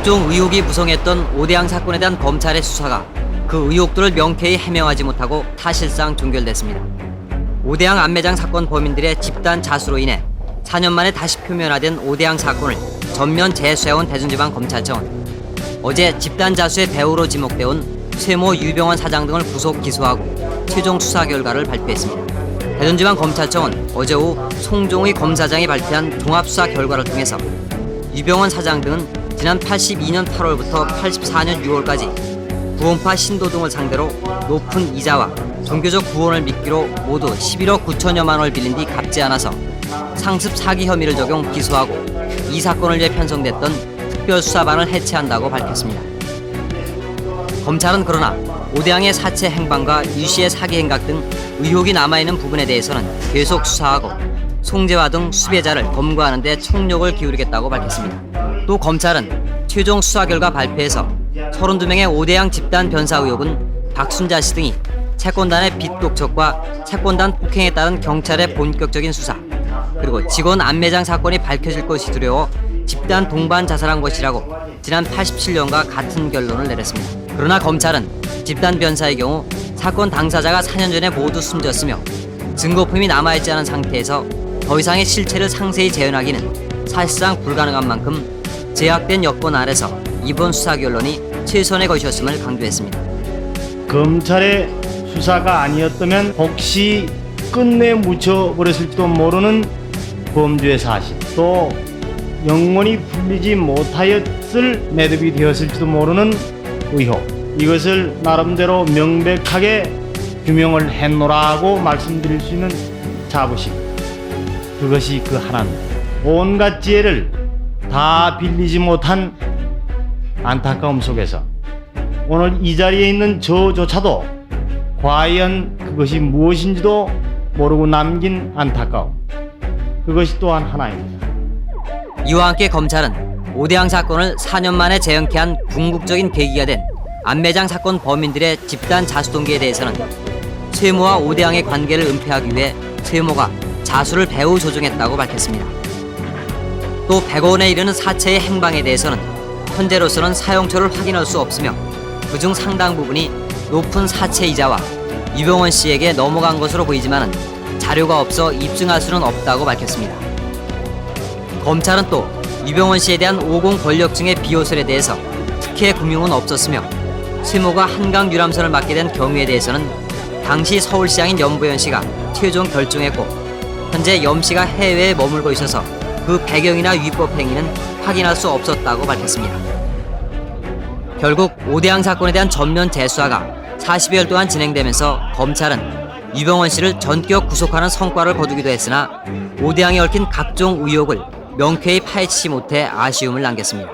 각종 의혹이 무성했던 오대양 사건에 대한 검찰의 수사가 그 의혹들을 명쾌히 해명하지 못하고 사실상 종결됐습니다. 오대양 암매장 사건 범인들의 집단 자수로 인해 4년 만에 다시 표면화된 오대양 사건을 전면 재수해온 대전지방검찰청은 어제 집단 자수의 대우로 지목되어 온 최모 유병원 사장 등을 구속 기소하고 최종 수사 결과를 발표했습니다. 대전지방검찰청은 어제 오후 송종의 검사장이 발표한 종합수사 결과를 통해서 유병원 사장 등은 지난 82년 8월부터 84년 6월까지 구원파 신도 등을 상대로 높은 이자와 종교적 구원을 미끼로 모두 11억 9천여만 원을 빌린 뒤 갚지 않아서 상습 사기 혐의를 적용 기소하고 이 사건을 위해 편성됐던 특별수사반을 해체한다고 밝혔습니다. 검찰은 그러나 오대양의 사체 행방과 유씨의 사기 행각 등 의혹이 남아있는 부분에 대해서는 계속 수사하고 송재화 등 수배자를 검거하는 데 총력을 기울이겠다고 밝혔습니다. 또 검찰은 최종 수사 결과 발표에서 32명의 오대양 집단 변사 의혹은 박순자 씨 등이 채권단의 빚 독촉과 채권단 폭행에 따른 경찰의 본격적인 수사, 그리고 직원 암매장 사건이 밝혀질 것이 두려워 집단 동반 자살한 것이라고 지난 87년과 같은 결론을 내렸습니다. 그러나 검찰은 집단 변사의 경우 사건 당사자가 4년 전에 모두 숨졌으며 증거품이 남아있지 않은 상태에서 더 이상의 실체를 상세히 재현하기는 사실상 불가능한 만큼 제약된 여건 아래서 이번 수사 결론이 최선의 것이었음을 강조했습니다. 검찰의 수사가 아니었다면 혹시 끝내 묻혀버렸을지도 모르는 범죄 사실, 또 영원히 풀리지 못하였을 매듭이 되었을지도 모르는 의혹, 이것을 나름대로 명백하게 규명을 했노라고 말씀드릴 수 있는 자부심, 그것이 그 하나입니다. 온갖 지혜를 다 빌리지 못한 안타까움 속에서 오늘 이 자리에 있는 저조차도 과연 그것이 무엇인지도 모르고 남긴 안타까움, 그것이 또한 하나입니다. 이와 함께 검찰은 오대양 사건을 4년 만에 재연케 한 궁극적인 계기가 된 암매장 사건 범인들의 집단 자수 동기에 대해서는 최모와 오대양의 관계를 은폐하기 위해 최모가 자수를 배후 조종했다고 밝혔습니다. 또 100억 원에 이르는 사체의 행방에 대해서는 현재로서는 사용처를 확인할 수 없으며 그중 상당 부분이 높은 사체 이자와 유병원 씨에게 넘어간 것으로 보이지만 자료가 없어 입증할 수는 없다고 밝혔습니다. 검찰은 또 유병원 씨에 대한 50 권력층의 비호설에 대해서 특혜 금융은 없었으며 최모가 한강 유람선을 맡게 된 경위에 대해서는 당시 서울시장인 염보현 씨가 최종 결정했고 현재 염 씨가 해외에 머물고 있어서 그 배경이나 위법 행위는 확인할 수 없었다고 밝혔습니다. 결국 오대양 사건에 대한 전면 재수사가 40여일 동안 진행되면서 검찰은 유병원 씨를 전격 구속하는 성과를 거두기도 했으나 오대양에 얽힌 각종 의혹을 명쾌히 파헤치지 못해 아쉬움을 남겼습니다.